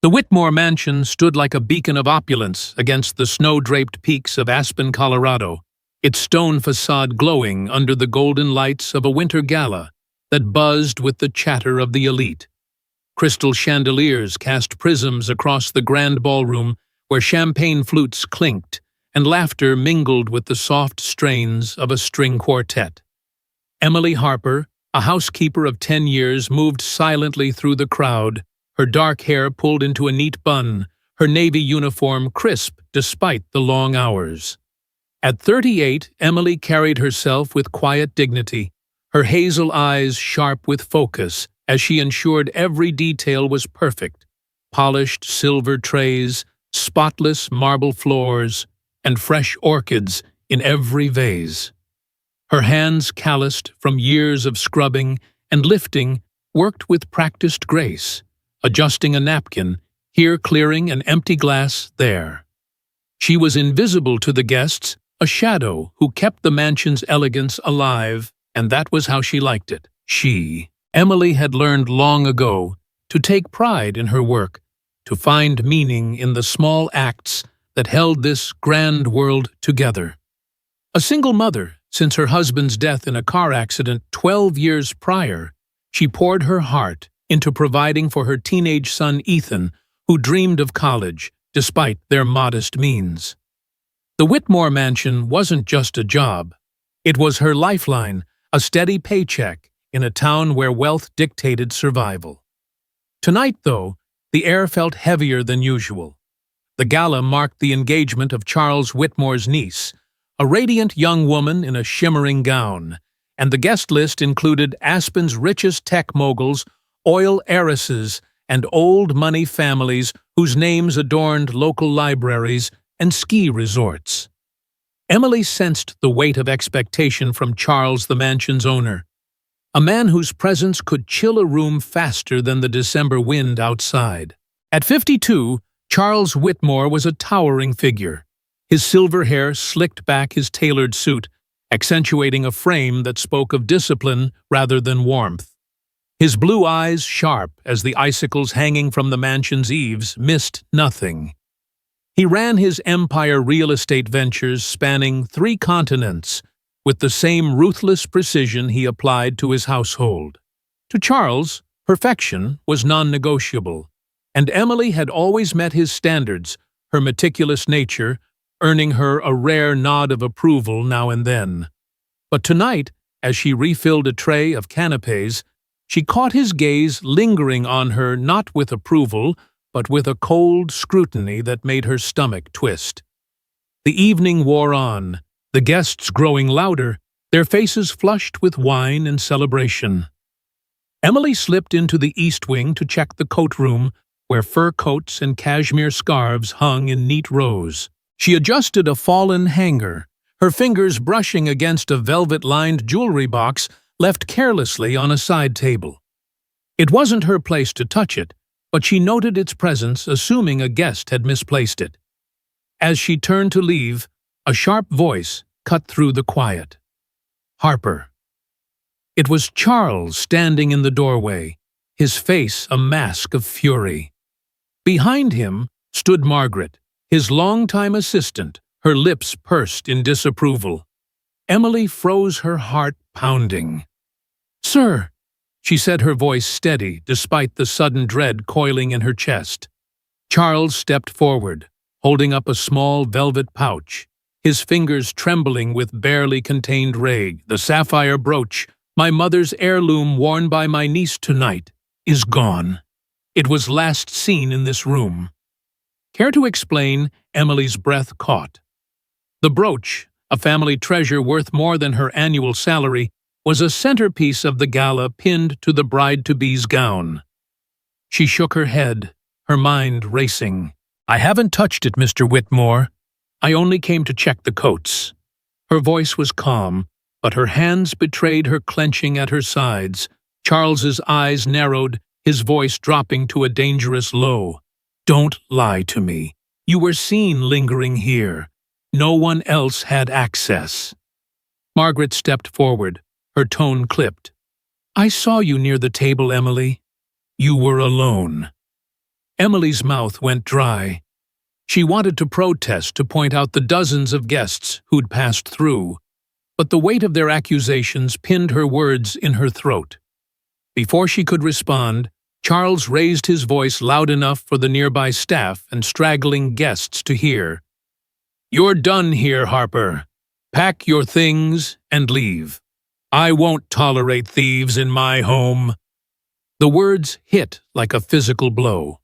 The Whitmore mansion stood like a beacon of opulence against the snow-draped peaks of Aspen, Colorado, its stone facade glowing under the golden lights of a winter gala that buzzed with the chatter of the elite. Crystal chandeliers cast prisms across the grand ballroom where champagne flutes clinked and laughter mingled with the soft strains of a string quartet. Emily Harper, a housekeeper of 10 years, moved silently through the crowd, her dark hair pulled into a neat bun, her navy uniform crisp despite the long hours. At 38, Emily carried herself with quiet dignity, her hazel eyes sharp with focus as she ensured every detail was perfect: polished silver trays, spotless marble floors, and fresh orchids in every vase. Her hands, calloused from years of scrubbing and lifting, worked with practiced grace, adjusting a napkin, here clearing an empty glass there. She was invisible to the guests, a shadow who kept the mansion's elegance alive, and that was how she liked it. Emily had learned long ago to take pride in her work, to find meaning in the small acts that held this grand world together. A single mother, since her husband's death in a car accident 12 years prior, she poured her heart into providing for her teenage son Ethan, who dreamed of college, despite their modest means. The Whitmore mansion wasn't just a job. It was her lifeline, a steady paycheck in a town where wealth dictated survival. Tonight, though, the air felt heavier than usual. The gala marked the engagement of Charles Whitmore's niece, a radiant young woman in a shimmering gown, and the guest list included Aspen's richest tech moguls, oil heiresses, and old money families whose names adorned local libraries and ski resorts. Emily sensed the weight of expectation from Charles, the mansion's owner, a man whose presence could chill a room faster than the December wind outside. At 52, Charles Whitmore was a towering figure, his silver hair slicked back his tailored suit, accentuating a frame that spoke of discipline rather than warmth. His blue eyes, sharp as the icicles hanging from the mansion's eaves, missed nothing. He ran his empire real estate ventures spanning 3 continents with the same ruthless precision he applied to his household. To Charles, perfection was non-negotiable, and Emily had always met his standards, her meticulous nature earning her a rare nod of approval now and then. But tonight, as she refilled a tray of canapés, she caught his gaze lingering on her not with approval, but with a cold scrutiny that made her stomach twist. The evening wore on, the guests growing louder, their faces flushed with wine and celebration. Emily slipped into the east wing to check the coat room, where fur coats and cashmere scarves hung in neat rows. She adjusted a fallen hanger, her fingers brushing against a velvet-lined jewelry box left carelessly on a side table. It wasn't her place to touch it, but she noted its presence, assuming a guest had misplaced it. As she turned to leave, a sharp voice cut through the quiet. "Harper." It was Charles standing in the doorway, his face a mask of fury. Behind him stood Margaret, his longtime assistant, her lips pursed in disapproval. Emily froze, her heart pounding. "Sir," she said, her voice steady despite the sudden dread coiling in her chest. Charles stepped forward, holding up a small velvet pouch, his fingers trembling with barely contained rage. "The sapphire brooch, my mother's heirloom worn by my niece tonight, is gone. It was last seen in this room." Care to explain? Emily's breath caught. The brooch, a family treasure worth more than her annual salary, was a centerpiece of the gala pinned to the bride-to-be's gown. She shook her head, her mind racing. "I haven't touched it, Mr. Whitmore. I only came to check the coats." Her voice was calm, but her hands betrayed her clenching at her sides. Charles's eyes narrowed, his voice dropping to a dangerous low. "Don't lie to me. You were seen lingering here. No one else had access." Margaret stepped forward, her tone clipped. "I saw you near the table, Emily. You were alone." Emily's mouth went dry. She wanted to protest, to point out the dozens of guests who'd passed through, but the weight of their accusations pinned her words in her throat. Before she could respond, Charles raised his voice loud enough for the nearby staff and straggling guests to hear. "You're done here, Harper. Pack your things and leave. I won't tolerate thieves in my home." The words hit like a physical blow.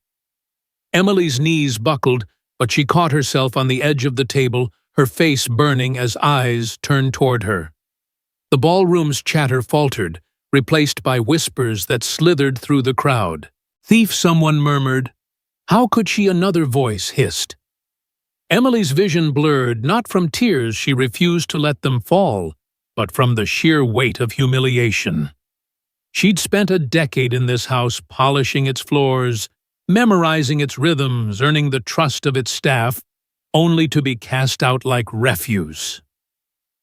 Emily's knees buckled, but she caught herself on the edge of the table, her face burning as eyes turned toward her. The ballroom's chatter faltered, replaced by whispers that slithered through the crowd. "Thief," someone murmured. "How could she?" another voice hissed. Emily's vision blurred, not from tears, she refused to let them fall, but from the sheer weight of humiliation. She'd spent a decade in this house, polishing its floors, memorizing its rhythms, earning the trust of its staff, only to be cast out like refuse.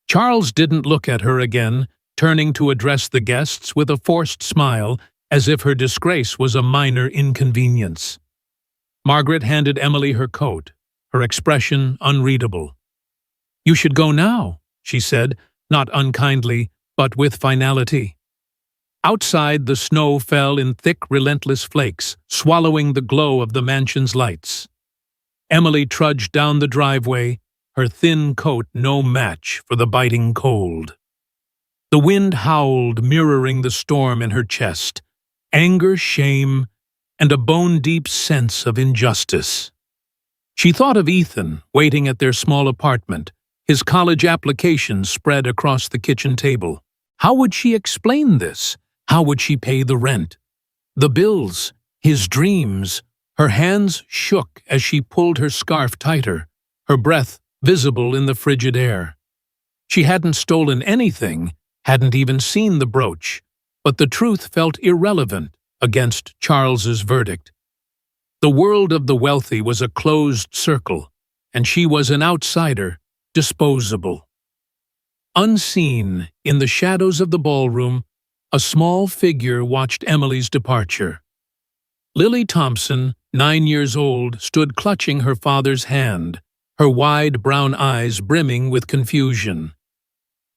Charles didn't look at her again, turning to address the guests with a forced smile, as if her disgrace was a minor inconvenience. Margaret handed Emily her coat, her expression unreadable. "You should go now," she said, not unkindly, but with finality. Outside, the snow fell in thick, relentless flakes, swallowing the glow of the mansion's lights. Emily trudged down the driveway, her thin coat no match for the biting cold. The wind howled, mirroring the storm in her chest, anger, shame, and a bone-deep sense of injustice. She thought of Ethan, waiting at their small apartment, his college application spread across the kitchen table. How would she explain this? How would she pay the rent? The bills, his dreams. Her hands shook as she pulled her scarf tighter, her breath visible in the frigid air. She hadn't stolen anything, hadn't even seen the brooch, but the truth felt irrelevant against Charles's verdict. The world of the wealthy was a closed circle, and she was an outsider, disposable. Unseen, in the shadows of the ballroom, a small figure watched Emily's departure. Lily Thompson, 9 years old, stood clutching her father's hand, her wide brown eyes brimming with confusion.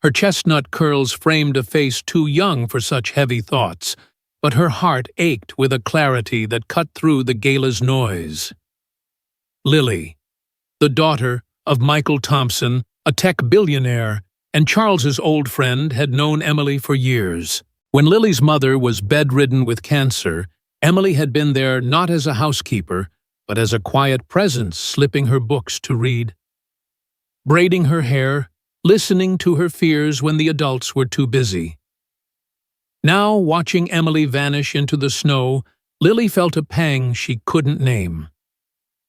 Her chestnut curls framed a face too young for such heavy thoughts, but her heart ached with a clarity that cut through the gala's noise. Lily, the daughter of Michael Thompson, a tech billionaire, and Charles's old friend, had known Emily for years. When Lily's mother was bedridden with cancer, Emily had been there not as a housekeeper, but as a quiet presence, slipping her books to read, braiding her hair, listening to her fears when the adults were too busy. Now, watching Emily vanish into the snow, Lily felt a pang she couldn't name.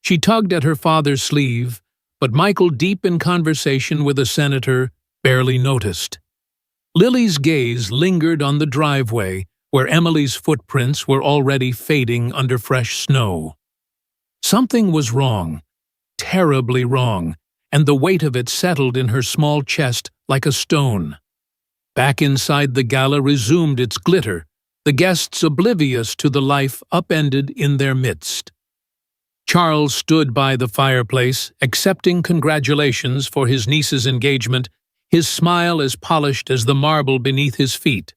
She tugged at her father's sleeve, but Michael, deep in conversation with a senator, barely noticed. Lily's gaze lingered on the driveway, where Emily's footprints were already fading under fresh snow. Something was wrong, terribly wrong, and the weight of it settled in her small chest like a stone. Back inside, the gala resumed its glitter, the guests oblivious to the life upended in their midst. Charles stood by the fireplace, accepting congratulations for his niece's engagement, his smile as polished as the marble beneath his feet.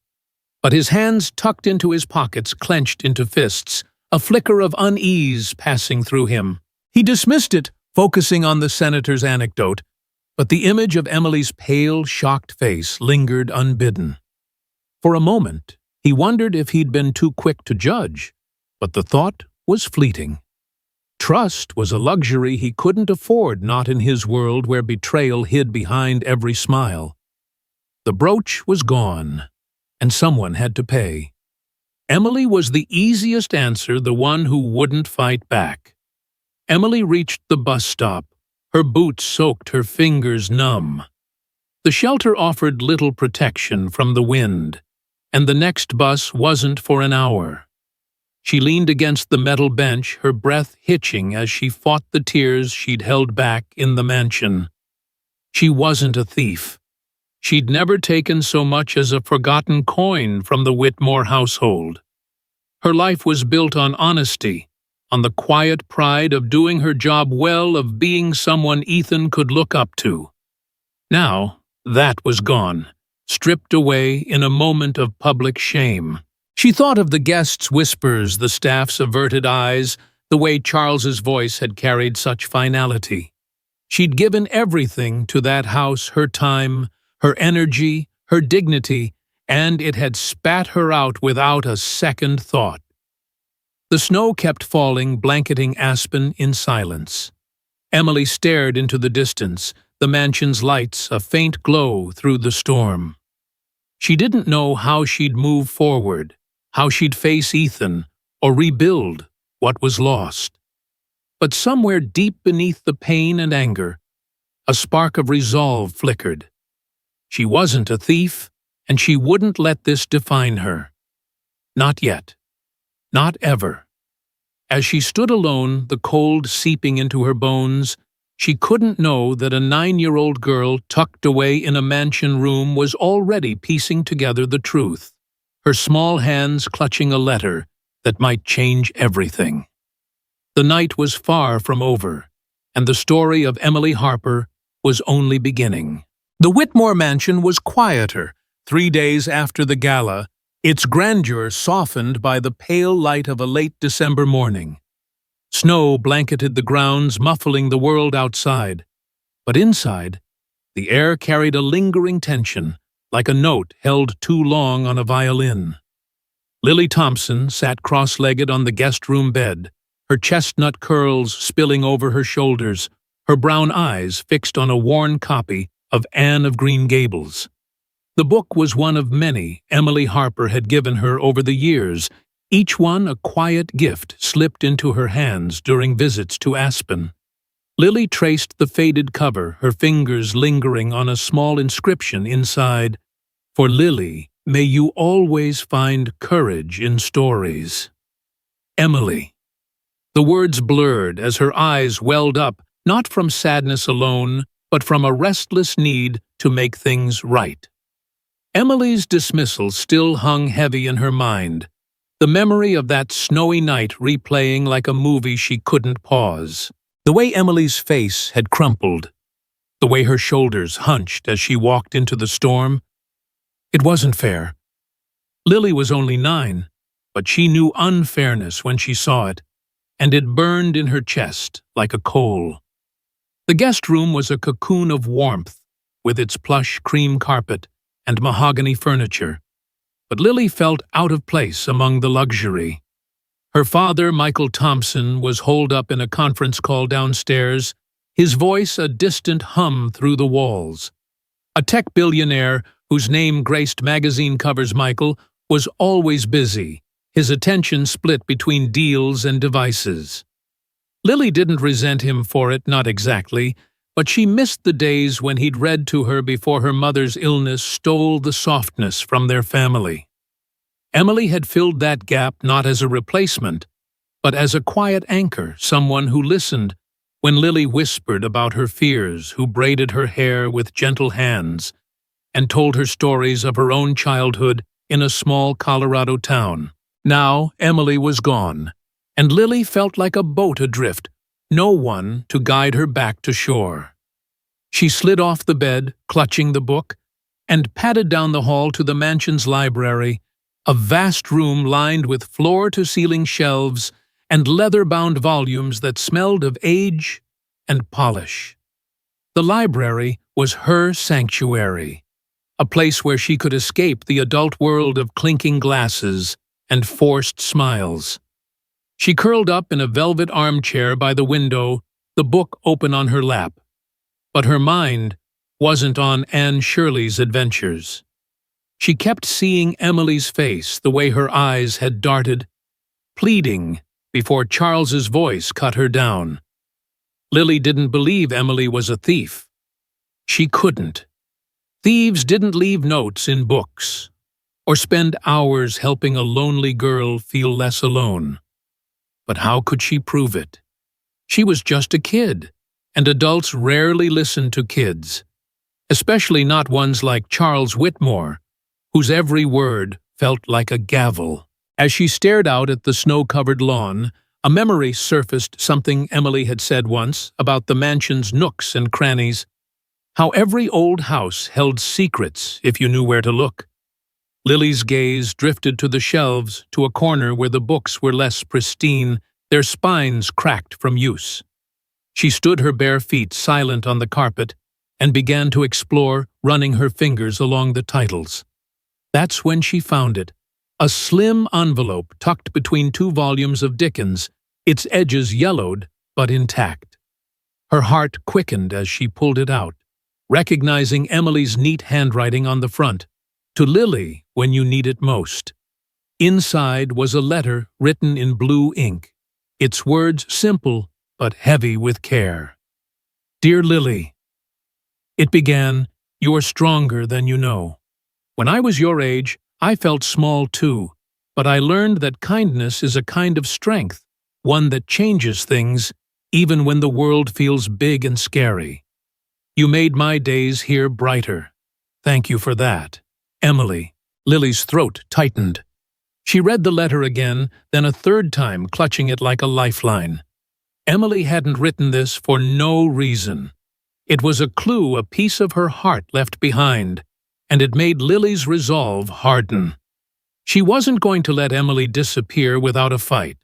But his hands tucked into his pockets, clenched into fists, a flicker of unease passing through him. He dismissed it, focusing on the senator's anecdote, but the image of Emily's pale, shocked face lingered unbidden. For a moment, he wondered if he'd been too quick to judge, but the thought was fleeting. Trust was a luxury he couldn't afford, not in his world where betrayal hid behind every smile. The brooch was gone, and someone had to pay. Emily was the easiest answer, the one who wouldn't fight back. Emily reached the bus stop, her boots soaked, her fingers numb. The shelter offered little protection from the wind, and the next bus wasn't for an hour. She leaned against the metal bench, her breath hitching as she fought the tears she'd held back in the mansion. She wasn't a thief. She'd never taken so much as a forgotten coin from the Whitmore household. Her life was built on honesty, on the quiet pride of doing her job well, of being someone Ethan could look up to. Now, that was gone, stripped away in a moment of public shame. She thought of the guests' whispers, the staff's averted eyes, the way Charles's voice had carried such finality. She'd given everything to that house, her time, her energy, her dignity, and it had spat her out without a second thought. The snow kept falling, blanketing Aspen in silence. Emily stared into the distance, the mansion's lights a faint glow through the storm. She didn't know how she'd move forward, how she'd face Ethan, or rebuild what was lost. But somewhere deep beneath the pain and anger, a spark of resolve flickered. She wasn't a thief, and she wouldn't let this define her. Not yet. Not ever. As she stood alone, the cold seeping into her bones, she couldn't know that a 9-year-old girl tucked away in a mansion room was already piecing together the truth, her small hands clutching a letter that might change everything. The night was far from over, and the story of Emily Harper was only beginning. The Whitmore mansion was quieter 3 days after the gala, its grandeur softened by the pale light of a late December morning. Snow blanketed the grounds, muffling the world outside. But inside, the air carried a lingering tension, like a note held too long on a violin. Lily Thompson sat cross-legged on the guest room bed, her chestnut curls spilling over her shoulders, her brown eyes fixed on a worn copy of Anne of Green Gables. The book was one of many Emily Harper had given her over the years, each one a quiet gift slipped into her hands during visits to Aspen. Lily traced the faded cover, her fingers lingering on a small inscription inside, "For Lily, may you always find courage in stories." Emily. The words blurred as her eyes welled up, not from sadness alone, but from a restless need to make things right. Emily's dismissal still hung heavy in her mind, the memory of that snowy night replaying like a movie she couldn't pause. The way Emily's face had crumpled, the way her shoulders hunched as she walked into the storm. It wasn't fair. Lily was only 9, but she knew unfairness when she saw it, and it burned in her chest like a coal. The guest room was a cocoon of warmth, with its plush cream carpet and mahogany furniture, but Lily felt out of place among the luxury. Her father, Michael Thompson, was holed up in a conference call downstairs, his voice a distant hum through the walls. A tech billionaire whose name graced magazine covers, Michael was always busy, his attention split between deals and devices. Lily didn't resent him for it, not exactly, but she missed the days when he'd read to her before her mother's illness stole the softness from their family. Emily had filled that gap not as a replacement, but as a quiet anchor, someone who listened when Lily whispered about her fears, who braided her hair with gentle hands, and told her stories of her own childhood in a small Colorado town. Now Emily was gone, and Lily felt like a boat adrift, no one to guide her back to shore. She slid off the bed, clutching the book, and padded down the hall to the mansion's library, a vast room lined with floor-to-ceiling shelves and leather-bound volumes that smelled of age and polish. The library was her sanctuary, a place where she could escape the adult world of clinking glasses and forced smiles. She curled up in a velvet armchair by the window, the book open on her lap. But her mind wasn't on Anne Shirley's adventures. She kept seeing Emily's face, the way her eyes had darted, pleading before Charles's voice cut her down. Lily didn't believe Emily was a thief. She couldn't. Thieves didn't leave notes in books, or spend hours helping a lonely girl feel less alone. But how could she prove it? She was just a kid, and adults rarely listened to kids, especially not ones like Charles Whitmore, whose every word felt like a gavel. As she stared out at the snow-covered lawn, A memory surfaced, something Emily had said once about the mansion's nooks and crannies, how every old house held secrets if you knew where to look. Lily's gaze drifted to the shelves, to a corner where the books were less pristine, their spines cracked from use. She stood her bare feet silent on the carpet and began to explore, running her fingers along the titles. That's when she found it. A slim envelope tucked between 2 volumes of Dickens, its edges yellowed but intact. Her heart quickened as she pulled it out, recognizing Emily's neat handwriting on the front. To Lily when you need it most. Inside was a letter written in blue ink, its words simple but heavy with care. Dear Lily, it began, "You are stronger than you know. When I was your age, I felt small too, but I learned that kindness is a kind of strength, one that changes things, even when the world feels big and scary. You made my days here brighter. Thank you for that. Emily." Lily's throat tightened. She read the letter again, then a third time, clutching it like a lifeline. Emily hadn't written this for no reason. It was a clue, a piece of her heart left behind, and it made Lily's resolve harden. She wasn't going to let Emily disappear without a fight.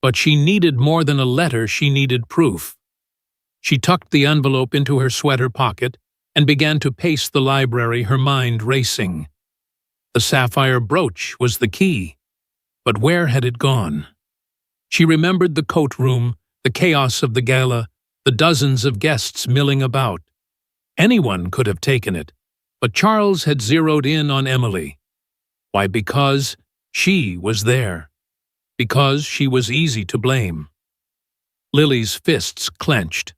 But she needed more than a letter, she needed proof. She tucked the envelope into her sweater pocket and began to pace the library, her mind racing. The sapphire brooch was the key, but where had it gone? She remembered the coat room, the chaos of the gala, the dozens of guests milling about. Anyone could have taken it, but Charles had zeroed in on Emily. Why, because she was there. Because she was easy to blame. Lily's fists clenched.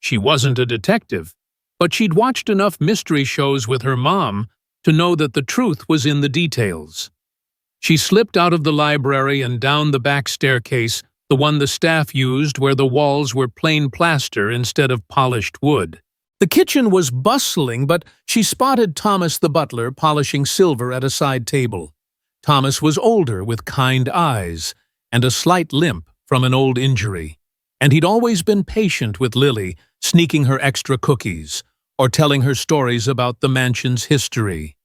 She wasn't a detective, but she'd watched enough mystery shows with her mom to know that the truth was in the details. She slipped out of the library and down the back staircase, the one the staff used where the walls were plain plaster instead of polished wood. The kitchen was bustling, but she spotted Thomas the butler polishing silver at a side table. Thomas was older, with kind eyes, and a slight limp from an old injury. And he'd always been patient with Lily, sneaking her extra cookies, or telling her stories about the mansion's history.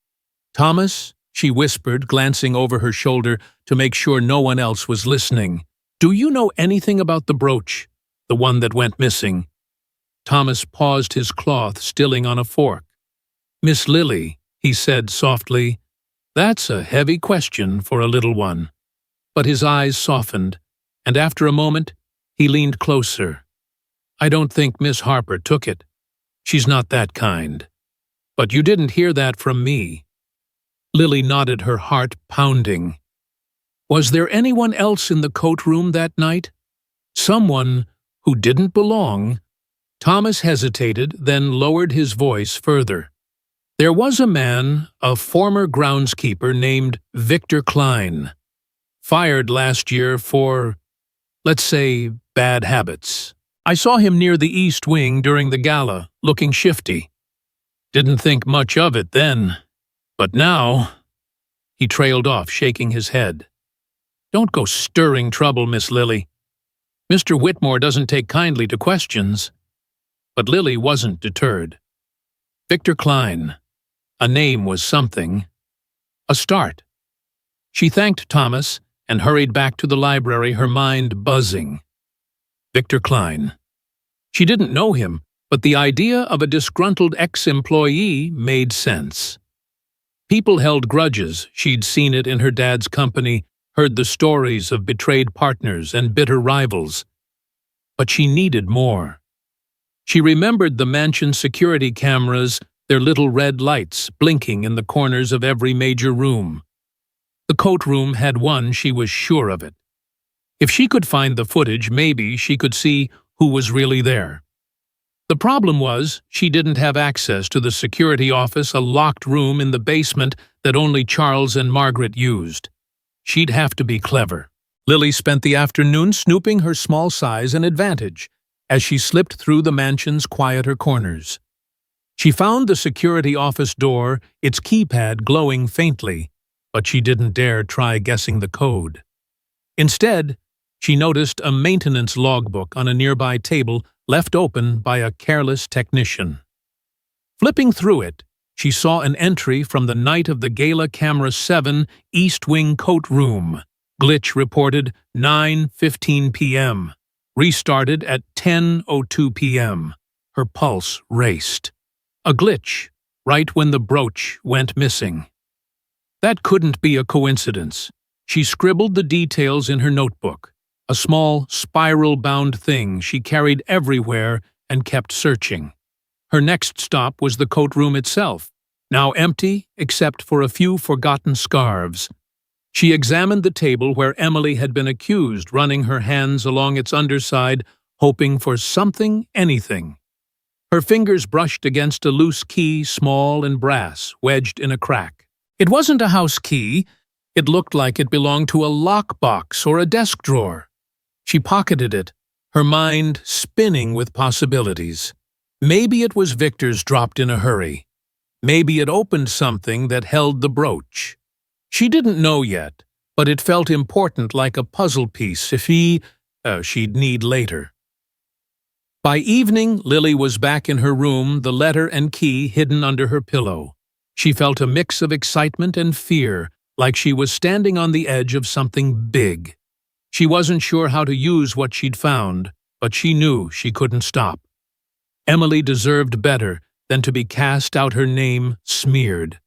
"Thomas," she whispered, glancing over her shoulder to make sure no one else was listening, "do you know anything about the brooch, the one that went missing?" Thomas paused, his cloth stilling on a fork. "Miss Lily," he said softly, "that's a heavy question for a little one." But his eyes softened, and after a moment, he leaned closer. "I don't think Miss Harper took it. She's not that kind. But you didn't hear that from me." Lily nodded, her heart pounding. Was there anyone else in the coat room that night? Someone who didn't belong? Thomas hesitated, then lowered his voice further. There was a man, a former groundskeeper named Victor Klein, fired last year for, let's say, bad habits. I saw him near the East Wing during the gala, looking shifty. Didn't think much of it then, but now... He trailed off, shaking his head. "Don't go stirring trouble, Miss Lily. Mr. Whitmore doesn't take kindly to questions." But Lily wasn't deterred. Victor Klein. A name was something. A start. She thanked Thomas and hurried back to the library, her mind buzzing. Victor Klein. She didn't know him, but the idea of a disgruntled ex-employee made sense. People held grudges. She'd seen it in her dad's company, heard the stories of betrayed partners and bitter rivals. But she needed more. She remembered the mansion security cameras, their little red lights blinking in the corners of every major room. The coat room had one, she was sure of it. If she could find the footage, maybe she could see who was really there. The problem was, she didn't have access to the security office, a locked room in the basement that only Charles and Margaret used. She'd have to be clever. Lily spent the afternoon snooping her small size an advantage as she slipped through the mansion's quieter corners. She found the security office door, its keypad glowing faintly, but she didn't dare try guessing the code. Instead, she noticed a maintenance logbook on a nearby table left open by a careless technician. Flipping through it, she saw an entry from the night of the Gala Camera 7 East Wing Coat Room. Glitch reported 9:15 p.m. Restarted at 10:02 p.m. Her pulse raced. A glitch, right when the brooch went missing. That couldn't be a coincidence. She scribbled the details in her notebook, a small, spiral-bound thing she carried everywhere and kept searching. Her next stop was the coat room itself, now empty except for a few forgotten scarves. She examined the table where Emily had been accused, running her hands along its underside, hoping for something, anything. Her fingers brushed against a loose key, small and brass, wedged in a crack. It wasn't a house key. It looked like it belonged to a lockbox or a desk drawer. She pocketed it, her mind spinning with possibilities. Maybe it was Victor's dropped in a hurry. Maybe it opened something that held the brooch. She didn't know yet, but it felt important, like a puzzle piece if she'd need later. By evening, Lily was back in her room, the letter and key hidden under her pillow. She felt a mix of excitement and fear, like she was standing on the edge of something big. She wasn't sure how to use what she'd found, but she knew she couldn't stop. Emily deserved better than to be cast out, her name smeared.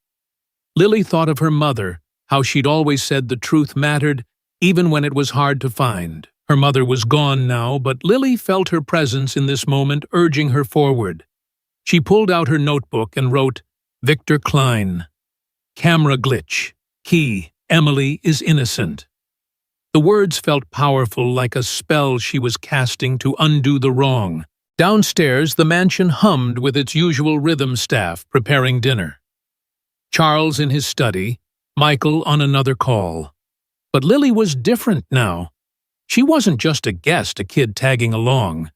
Lily thought of her mother, how she'd always said the truth mattered, even when it was hard to find. Her mother was gone now, but Lily felt her presence in this moment, urging her forward. She pulled out her notebook and wrote, Victor Klein. Camera glitch. Key. Emily is innocent. The words felt powerful, like a spell she was casting to undo the wrong. Downstairs, the mansion hummed with its usual rhythm staff preparing dinner. Charles in his study, Michael on another call. But Lily was different now. She wasn't just a guest, a kid tagging along.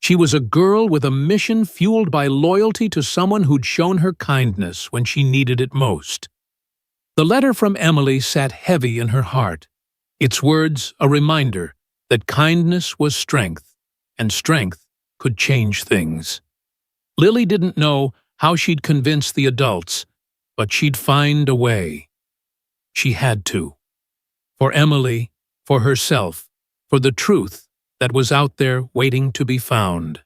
She was a girl with a mission fueled by loyalty to someone who'd shown her kindness when she needed it most. The letter from Emily sat heavy in her heart, its words a reminder that kindness was strength, and strength could change things. Lily didn't know how she'd convince the adults, but she'd find a way. She had to. For Emily, for herself, for the truth that was out there waiting to be found.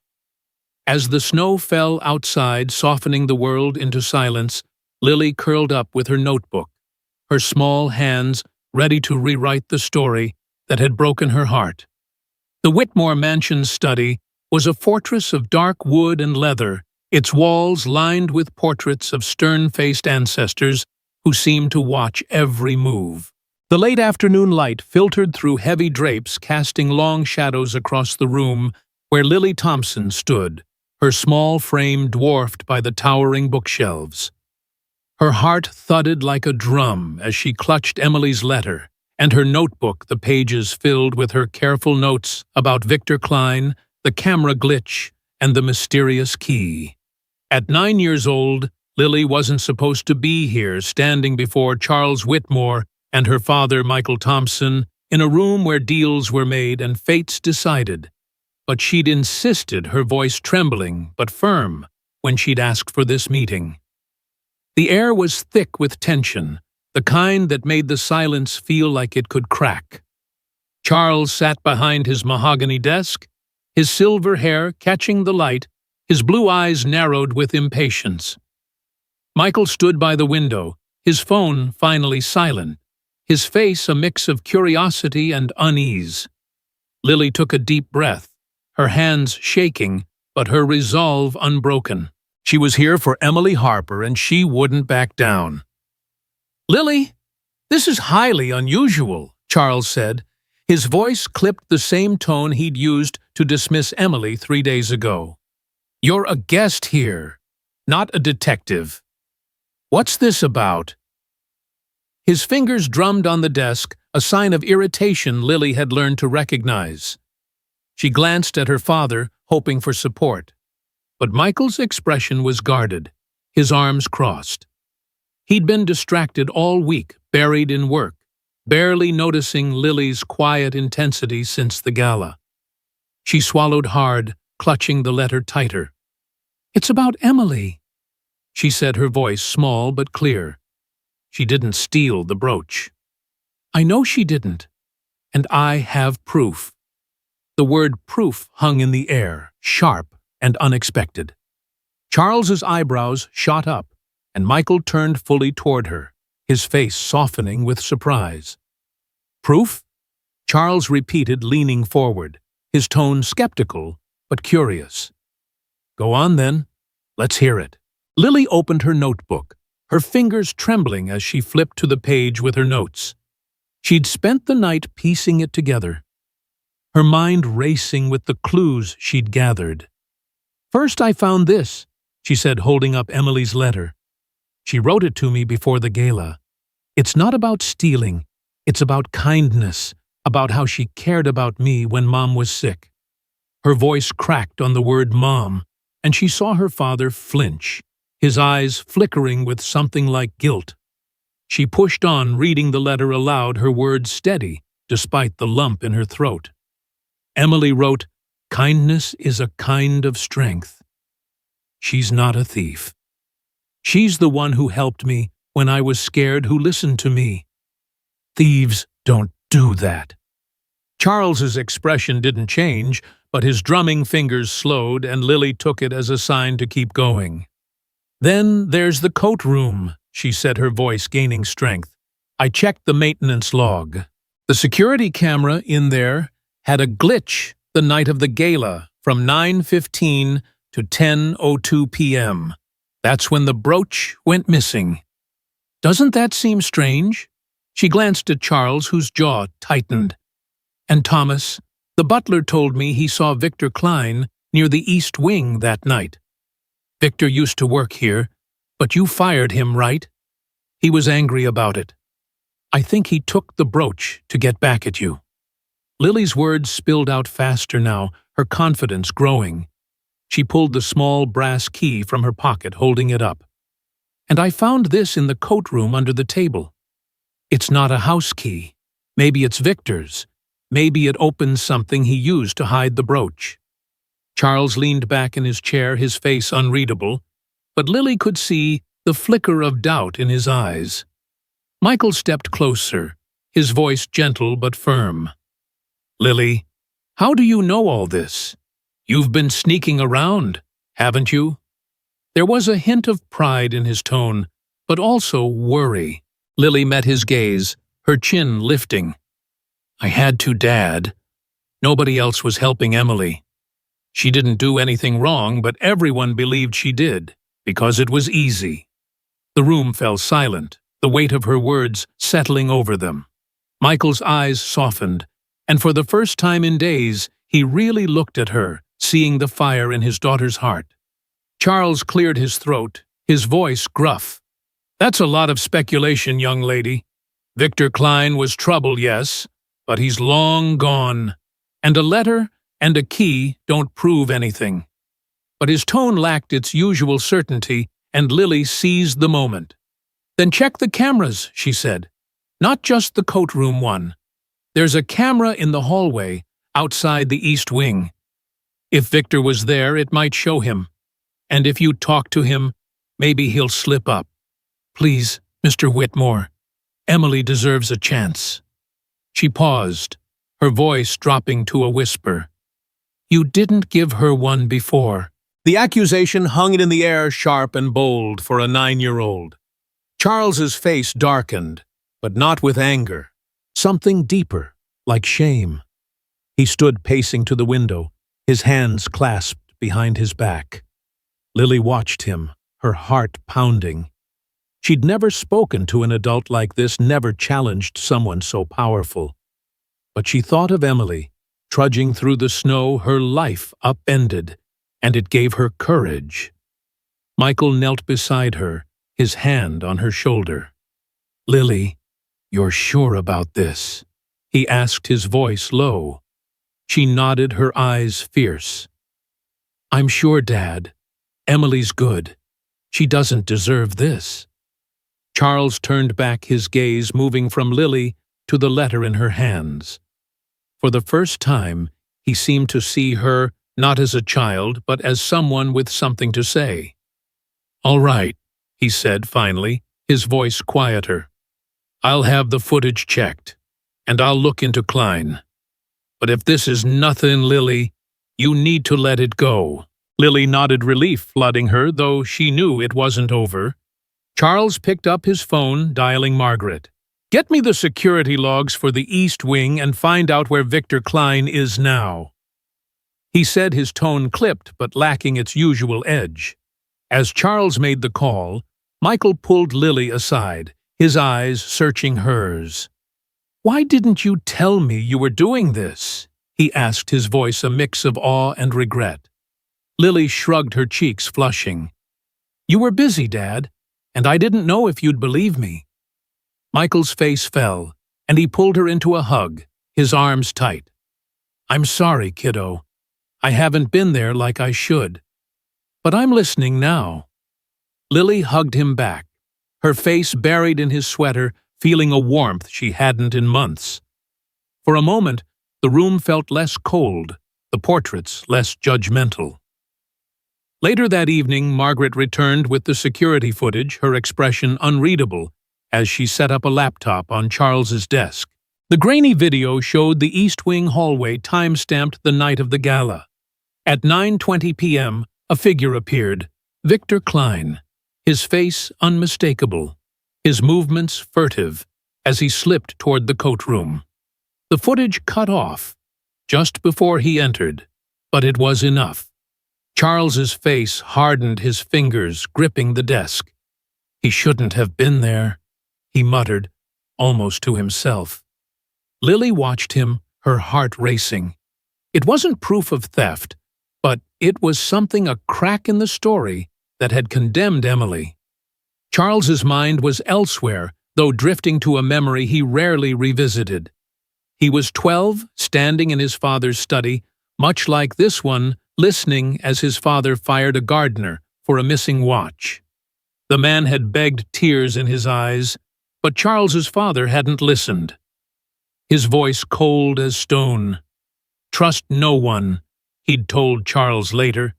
As the snow fell outside, softening the world into silence, Lily curled up with her notebook, her small hands ready to rewrite the story that had broken her heart. The Whitmore Mansion's study was a fortress of dark wood and leather, its walls lined with portraits of stern-faced ancestors who seemed to watch every move. The late afternoon light filtered through heavy drapes, casting long shadows across the room where Lily Thompson stood, her small frame dwarfed by the towering bookshelves. Her heart thudded like a drum as she clutched Emily's letter, and her notebook, the pages filled with her careful notes about Victor Klein, the camera glitch, and the mysterious key. At 9 years old, Lily wasn't supposed to be here, standing before Charles Whitmore and her father, Michael Thompson, in a room where deals were made and fates decided. But she'd insisted, her voice trembling but firm, when she'd asked for this meeting. The air was thick with tension, the kind that made the silence feel like it could crack. Charles sat behind his mahogany desk, his silver hair catching the light, his blue eyes narrowed with impatience. Michael stood by the window, his phone finally silent, his face a mix of curiosity and unease. Lily took a deep breath, her hands shaking, but her resolve unbroken. She was here for Emily Harper, and she wouldn't back down. "Lily, this is highly unusual," Charles said. His voice clipped the same tone he'd used to dismiss Emily 3 days ago. "You're a guest here, not a detective. What's this about?" His fingers drummed on the desk, a sign of irritation Lily had learned to recognize. She glanced at her father, hoping for support. But Michael's expression was guarded, his arms crossed. He'd been distracted all week, buried in work. barely noticing Lily's quiet intensity since the gala. She swallowed hard, clutching the letter tighter. "It's about Emily," she said, her voice small but clear. "She didn't steal the brooch." "I know she didn't, and I have proof." The word proof hung in the air, sharp and unexpected. Charles's eyebrows shot up, and Michael turned fully toward her, his face softening with surprise. "Proof?" Charles repeated, leaning forward, his tone skeptical but curious. "Go on, then. Let's hear it." Lily opened her notebook, her fingers trembling as she flipped to the page with her notes. She'd spent the night piecing it together, her mind racing with the clues she'd gathered. "First I found this," she said, holding up Emily's letter. "She wrote it to me before the gala. It's not about stealing. It's about kindness, about how she cared about me when Mom was sick." Her voice cracked on the word Mom, and she saw her father flinch, his eyes flickering with something like guilt. She pushed on, reading the letter aloud, her words steady, despite the lump in her throat. Emily wrote, "Kindness is a kind of strength. She's not a thief. She's the one who helped me when I was scared, who listened to me. Thieves don't do that." Charles's expression didn't change, but his drumming fingers slowed, and Lily took it as a sign to keep going. "Then there's the coat room," she said, her voice gaining strength. "I checked the maintenance log. The security camera in there had a glitch the night of the gala from 9:15 to 10:02 p.m. That's when the brooch went missing. Doesn't that seem strange?" She glanced at Charles, whose jaw tightened. "And Thomas, the butler, told me he saw Victor Klein near the East Wing that night. Victor used to work here, but you fired him, right? He was angry about it. I think he took the brooch to get back at you." Lily's words spilled out faster now, her confidence growing. She pulled the small brass key from her pocket, holding it up. "And I found this in the coat room under the table. It's not a house key. Maybe it's Victor's. Maybe it opens something he used to hide the brooch." Charles leaned back in his chair, his face unreadable, but Lily could see the flicker of doubt in his eyes. Michael stepped closer, his voice gentle but firm. "Lily, how do you know all this? You've been sneaking around, haven't you?" There was a hint of pride in his tone, but also worry. Lily met his gaze, her chin lifting. "I had to, Dad. Nobody else was helping Emily. She didn't do anything wrong, but everyone believed she did, because it was easy." The room fell silent, the weight of her words settling over them. Michael's eyes softened, and for the first time in days, he really looked at her, seeing the fire in his daughter's heart. Charles cleared his throat, his voice gruff. "That's a lot of speculation, young lady. Victor Klein was trouble, yes, but he's long gone. And a letter and a key don't prove anything." But his tone lacked its usual certainty, and Lily seized the moment. "Then check the cameras," she said. "Not just the coat room one. There's a camera in the hallway, outside the East Wing. If Victor was there, it might show him. And if you talk to him, maybe he'll slip up. Please, Mr. Whitmore, Emily deserves a chance." She paused, her voice dropping to a whisper. "You didn't give her one before." The accusation hung in the air, sharp and bold for a 9-year-old. Charles's face darkened, but not with anger. Something deeper, like shame. He stood pacing to the window, his hands clasped behind his back. Lily watched him, her heart pounding. She'd never spoken to an adult like this, never challenged someone so powerful. But she thought of Emily, trudging through the snow, her life upended, and it gave her courage. Michael knelt beside her, his hand on her shoulder. "Lily, you're sure about this?" he asked, his voice low. She nodded, her eyes fierce. "I'm sure, Dad. Emily's good. She doesn't deserve this." Charles turned back, his gaze moving from Lily to the letter in her hands. For the first time, he seemed to see her not as a child, but as someone with something to say. "All right," he said finally, his voice quieter. "I'll have the footage checked, and I'll look into Klein. But if this is nothing, Lily, you need to let it go." Lily nodded, relief flooding her, though she knew it wasn't over. Charles picked up his phone, dialing Margaret. "Get me the security logs for the East Wing and find out where Victor Klein is now," he said, his tone clipped but lacking its usual edge. As Charles made the call, Michael pulled Lily aside, his eyes searching hers. "Why didn't you tell me you were doing this?" he asked, his voice a mix of awe and regret. Lily shrugged, her cheeks flushing. "You were busy, Dad, and I didn't know if you'd believe me." Michael's face fell, and he pulled her into a hug, his arms tight. "I'm sorry, kiddo. I haven't been there like I should. But I'm listening now." Lily hugged him back, her face buried in his sweater, feeling a warmth she hadn't in months. For a moment, the room felt less cold, the portraits less judgmental. Later that evening, Margaret returned with the security footage, her expression unreadable, as she set up a laptop on Charles's desk. The grainy video showed the East Wing hallway time-stamped the night of the gala. At 9:20 p.m., a figure appeared, Victor Klein, his face unmistakable, his movements furtive, as he slipped toward the coat room. The footage cut off just before he entered, but it was enough. Charles's face hardened, his fingers gripping the desk. "He shouldn't have been there," he muttered, almost to himself. Lily watched him, her heart racing. It wasn't proof of theft, but it was something, a crack in the story that had condemned Emily. Charles's mind was elsewhere, though drifting to a memory he rarely revisited. He was 12, standing in his father's study, much like this one, listening as his father fired a gardener for a missing watch. The man had begged, tears in his eyes, but Charles's father hadn't listened. His voice cold as stone. "Trust no one," he'd told Charles later.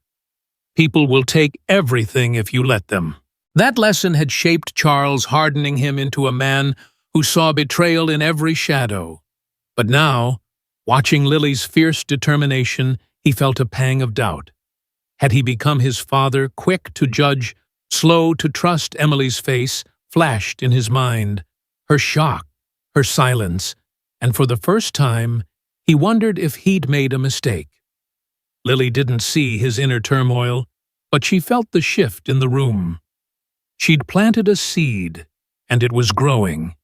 "People will take everything if you let them." That lesson had shaped Charles, hardening him into a man who saw betrayal in every shadow. But now, watching Lily's fierce determination, he felt a pang of doubt. Had he become his father, quick to judge, slow to trust? Emily's face flashed in his mind, her shock, her silence, and for the first time, he wondered if he'd made a mistake. Lily didn't see his inner turmoil, but she felt the shift in the room. She'd planted a seed, and it was growing.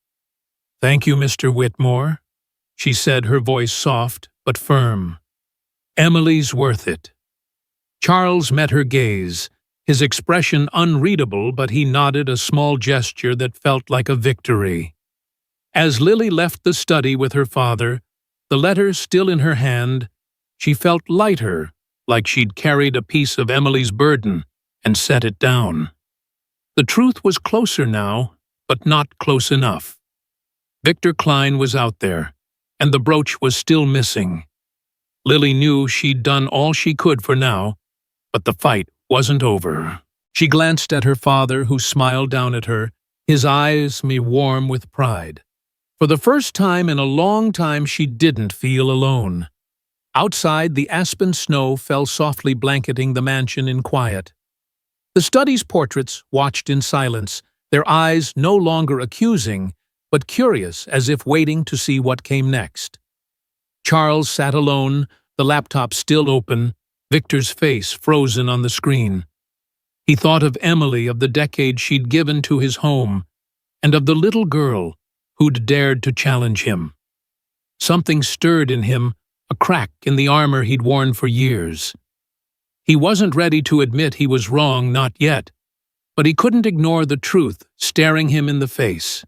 "Thank you, Mr. Whitmore," she said, her voice soft but firm. "Emily's worth it." Charles met her gaze, his expression unreadable, but he nodded, a small gesture that felt like a victory. As Lily left the study with her father, the letter still in her hand, she felt lighter, like she'd carried a piece of Emily's burden and set it down. The truth was closer now, but not close enough. Victor Klein was out there, and the brooch was still missing. Lily knew she'd done all she could for now, but the fight wasn't over. She glanced at her father, who smiled down at her, his eyes warm with pride. For the first time in a long time, she didn't feel alone. Outside, the aspen snow fell softly, blanketing the mansion in quiet. The study's portraits watched in silence, their eyes no longer accusing, but curious, as if waiting to see what came next. Charles sat alone, the laptop still open, Victor's face frozen on the screen. He thought of Emily, of the decade she'd given to his home, and of the little girl who'd dared to challenge him. Something stirred in him, a crack in the armor he'd worn for years. He wasn't ready to admit he was wrong, not yet, but he couldn't ignore the truth staring him in the face.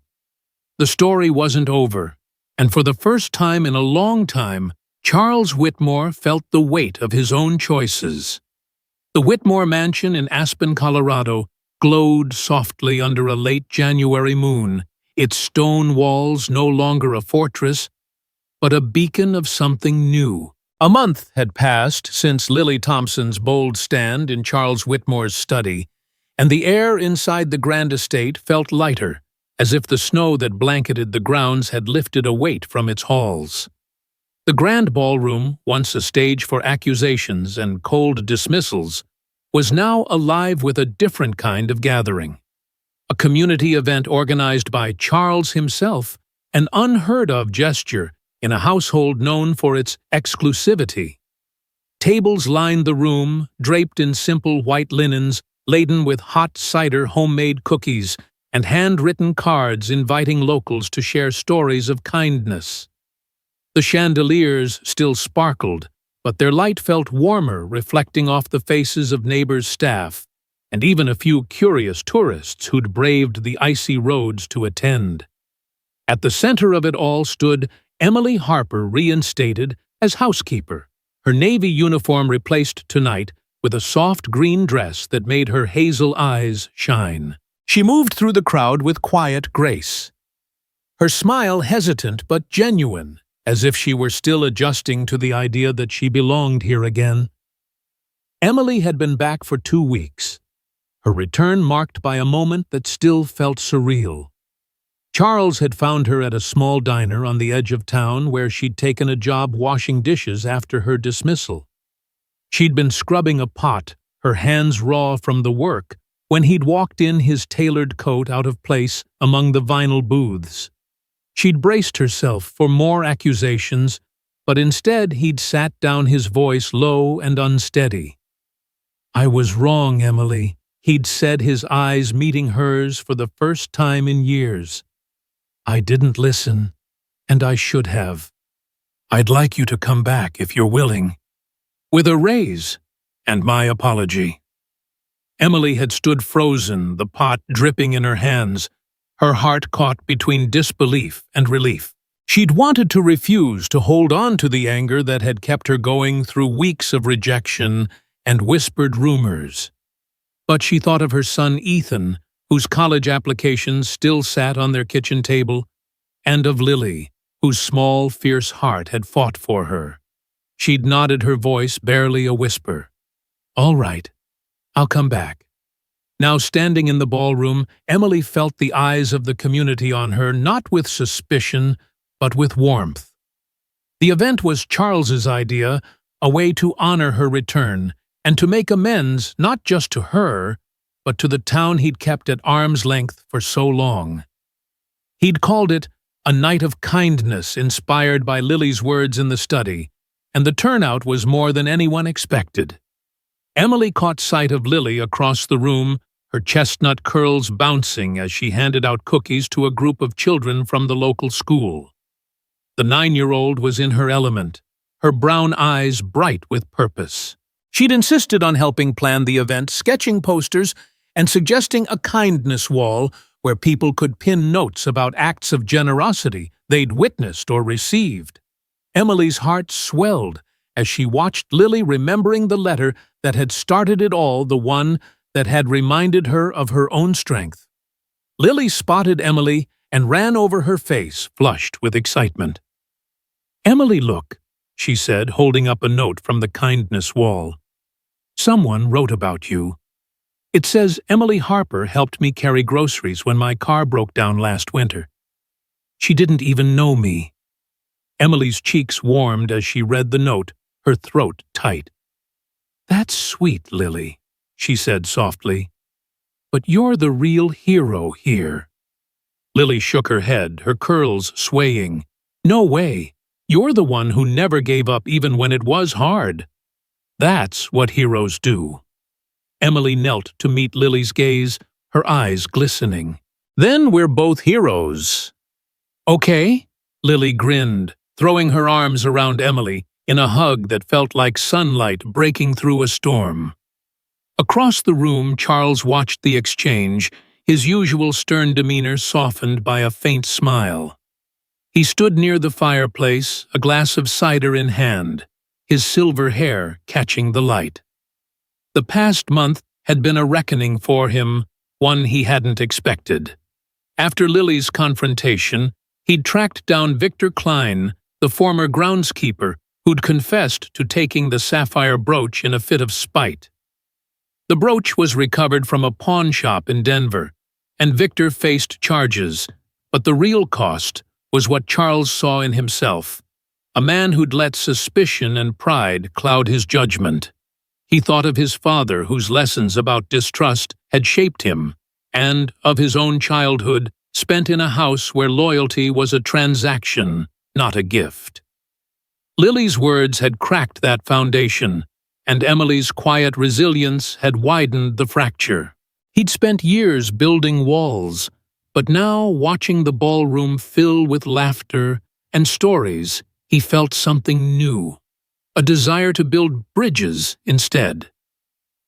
The story wasn't over, and for the first time in a long time, Charles Whitmore felt the weight of his own choices. The Whitmore mansion in Aspen, Colorado, glowed softly under a late January moon, its stone walls no longer a fortress, but a beacon of something new. A month had passed since Lily Thompson's bold stand in Charles Whitmore's study, and the air inside the grand estate felt lighter, as if the snow that blanketed the grounds had lifted a weight from its halls. The grand ballroom, once a stage for accusations and cold dismissals, was now alive with a different kind of gathering. A community event organized by Charles himself, an unheard-of gesture in a household known for its exclusivity. Tables lined the room, draped in simple white linens, laden with hot cider homemade cookies, and handwritten cards inviting locals to share stories of kindness. The chandeliers still sparkled, but their light felt warmer, reflecting off the faces of neighbors' staff, and even a few curious tourists who'd braved the icy roads to attend. At the center of it all stood Emily Harper, reinstated as housekeeper, her navy uniform replaced tonight with a soft green dress that made her hazel eyes shine. She moved through the crowd with quiet grace, her smile hesitant but genuine, as if she were still adjusting to the idea that she belonged here again. Emily had been back for 2 weeks, her return marked by a moment that still felt surreal. Charles had found her at a small diner on the edge of town where she'd taken a job washing dishes after her dismissal. She'd been scrubbing a pot, her hands raw from the work, when he'd walked in, his tailored coat out of place among the vinyl booths. She'd braced herself for more accusations, but instead he'd sat down, his voice low and unsteady. "I was wrong, Emily," he'd said, his eyes meeting hers for the first time in years. "I didn't listen, and I should have. I'd like you to come back if you're willing, with a raise and my apology." Emily had stood frozen, the pot dripping in her hands, her heart caught between disbelief and relief. She'd wanted to refuse to hold on to the anger that had kept her going through weeks of rejection and whispered rumors. But she thought of her son Ethan, whose college applications still sat on their kitchen table, and of Lily, whose small, fierce heart had fought for her. She'd nodded, her voice barely a whisper. "All right, I'll come back." Now standing in the ballroom, Emily felt the eyes of the community on her, not with suspicion, but with warmth. The event was Charles's idea, a way to honor her return, and to make amends not just to her, but to the town he'd kept at arm's length for so long. He'd called it a night of kindness inspired by Lily's words in the study, and the turnout was more than anyone expected. Emily caught sight of Lily across the room, her chestnut curls bouncing as she handed out cookies to a group of children from the local school. The 9-year-old was in her element, her brown eyes bright with purpose. She'd insisted on helping plan the event, sketching posters and suggesting a kindness wall where people could pin notes about acts of generosity they'd witnessed or received. Emily's heart swelled as she watched Lily, remembering the letter that had started it all, the one that had reminded her of her own strength. Lily spotted Emily and ran over, her face flushed with excitement. "Emily, look," she said, holding up a note from the kindness wall. "Someone wrote about you. It says Emily Harper helped me carry groceries when my car broke down last winter. She didn't even know me." Emily's cheeks warmed as she read the note, her throat tight. "That's sweet, Lily," she said softly. "But you're the real hero here." Lily shook her head, her curls swaying. "No way. You're the one who never gave up even when it was hard. That's what heroes do." Emily knelt to meet Lily's gaze, her eyes glistening. "Then we're both heroes." "Okay," Lily grinned, throwing her arms around Emily in a hug that felt like sunlight breaking through a storm. Across the room, Charles watched the exchange, his usual stern demeanor softened by a faint smile. He stood near the fireplace, a glass of cider in hand, his silver hair catching the light. The past month had been a reckoning for him, one he hadn't expected. After Lily's confrontation, he'd tracked down Victor Klein, the former groundskeeper, who'd confessed to taking the sapphire brooch in a fit of spite. The brooch was recovered from a pawn shop in Denver, and Victor faced charges, but the real cost was what Charles saw in himself, a man who'd let suspicion and pride cloud his judgment. He thought of his father, whose lessons about distrust had shaped him, and of his own childhood spent in a house where loyalty was a transaction, not a gift. Lily's words had cracked that foundation, and Emily's quiet resilience had widened the fracture. He'd spent years building walls, but now, watching the ballroom fill with laughter and stories, he felt something new, a desire to build bridges instead.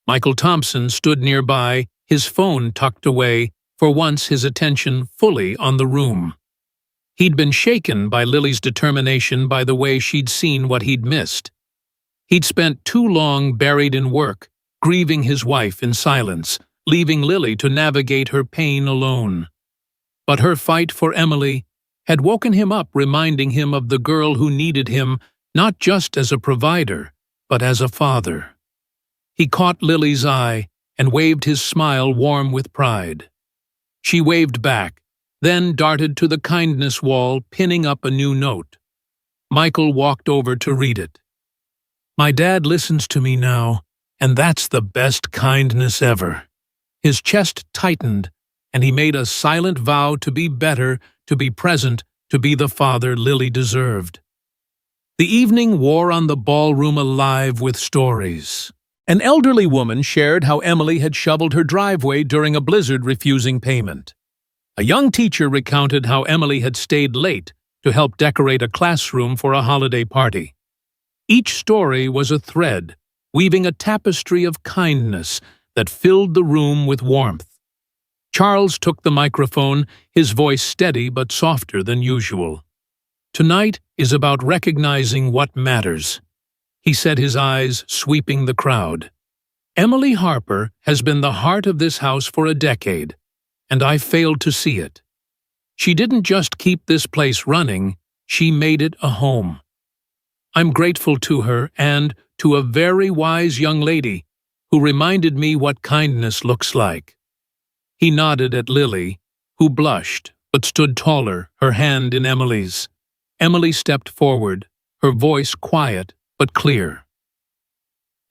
Michael Thompson stood nearby, his phone tucked away, for once his attention fully on the room. He'd been shaken by Lily's determination by the way she'd seen what he'd missed. He'd spent too long buried in work, grieving his wife in silence, leaving Lily to navigate her pain alone. But her fight for Emily had woken him up, reminding him of the girl who needed him not just as a provider, but as a father. He caught Lily's eye and waved his smile warm with pride. She waved back, then darted to the kindness wall, pinning up a new note. Michael walked over to read it. "My dad listens to me now, and that's the best kindness ever." His chest tightened, and he made a silent vow to be better, to be present, to be the father Lily deserved. The evening wore on the ballroom alive with stories. An elderly woman shared how Emily had shoveled her driveway during a blizzard, refusing payment. A young teacher recounted how Emily had stayed late to help decorate a classroom for a holiday party. Each story was a thread, weaving a tapestry of kindness that filled the room with warmth. Charles took the microphone, his voice steady but softer than usual. "Tonight is about recognizing what matters," he said, his eyes sweeping the crowd. "Emily Harper has been the heart of this house for a decade, and I failed to see it. She didn't just keep this place running, she made it a home. I'm grateful to her and to a very wise young lady who reminded me what kindness looks like." He nodded at Lily, who blushed but stood taller, her hand in Emily's. Emily stepped forward, her voice quiet but clear.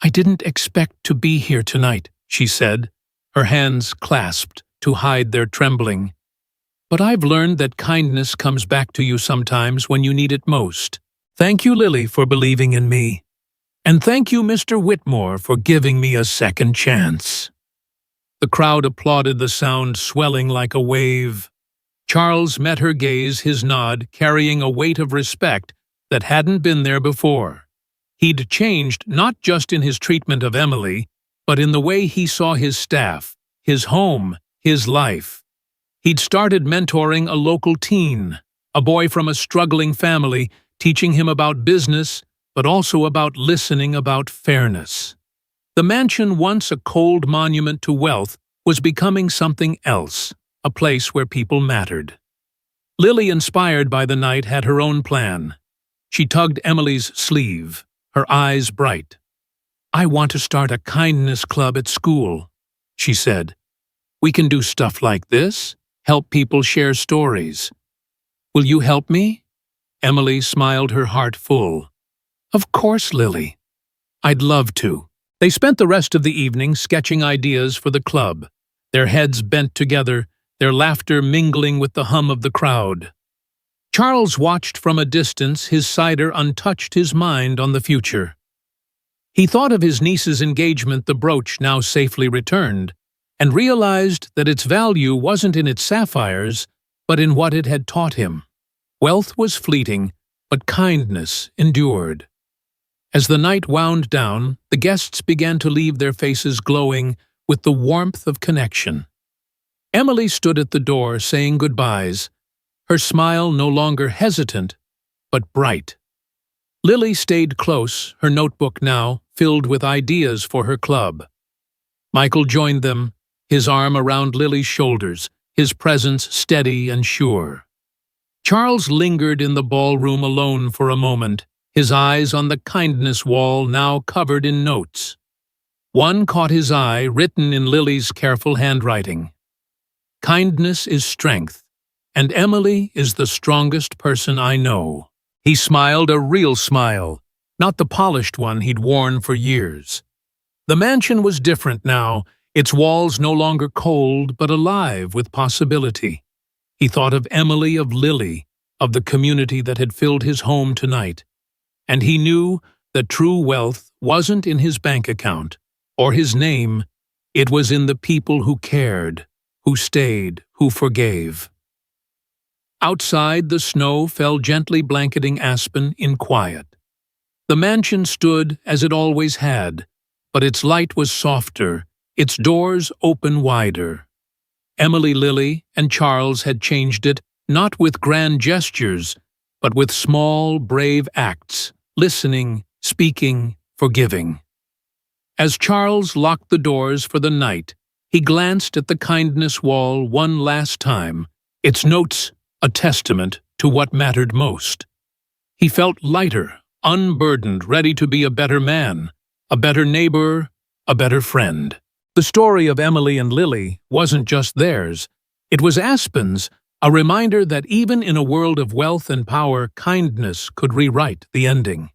"I didn't expect to be here tonight," she said, her hands clasped to hide their trembling. "But I've learned that kindness comes back to you sometimes when you need it most. Thank you, Lily, for believing in me. And thank you, Mr. Whitmore, for giving me a second chance." The crowd applauded, the sound swelling like a wave. Charles met her gaze, his nod carrying a weight of respect that hadn't been there before. He'd changed not just in his treatment of Emily, but in the way he saw his staff, his home, his life. He'd started mentoring a local teen, a boy from a struggling family, teaching him about business, but also about listening, about fairness. The mansion, once a cold monument to wealth, was becoming something else, a place where people mattered. Lily, inspired by the night, had her own plan. She tugged Emily's sleeve, her eyes bright. "I want to start a kindness club at school," she said. "We can do stuff like this, help people share stories. Will you help me?" Emily smiled, her heart full. "Of course, Lily. I'd love to." They spent the rest of the evening sketching ideas for the club, their heads bent together, their laughter mingling with the hum of the crowd. Charles watched from a distance, his cider untouched, his mind on the future. He thought of his niece's engagement, the brooch now safely returned, and realized that its value wasn't in its sapphires, but in what it had taught him. Wealth was fleeting, but kindness endured. As the night wound down, the guests began to leave, their faces glowing with the warmth of connection. Emily stood at the door saying goodbyes, her smile no longer hesitant, but bright. Lily stayed close, her notebook now filled with ideas for her club. Michael joined them, his arm around Lily's shoulders, his presence steady and sure. Charles lingered in the ballroom alone for a moment, his eyes on the kindness wall now covered in notes. One caught his eye, written in Lily's careful handwriting. "Kindness is strength, and Emily is the strongest person I know." He smiled a real smile, not the polished one he'd worn for years. The mansion was different now, its walls no longer cold but alive with possibility. He thought of Emily, of Lily, of the community that had filled his home tonight. And he knew that true wealth wasn't in his bank account or his name, it was in the people who cared, who stayed, who forgave. Outside, the snow fell gently blanketing Aspen in quiet. The mansion stood as it always had, but its light was softer, its doors open wider. Emily, Lily, and Charles had changed it, not with grand gestures, but with small, brave acts, listening, speaking, forgiving. As Charles locked the doors for the night, he glanced at the kindness wall one last time, its notes a testament to what mattered most. He felt lighter, unburdened, ready to be a better man, a better neighbor, a better friend. The story of Emily and Lily wasn't just theirs. It was Aspen's, a reminder that even in a world of wealth and power, kindness could rewrite the ending.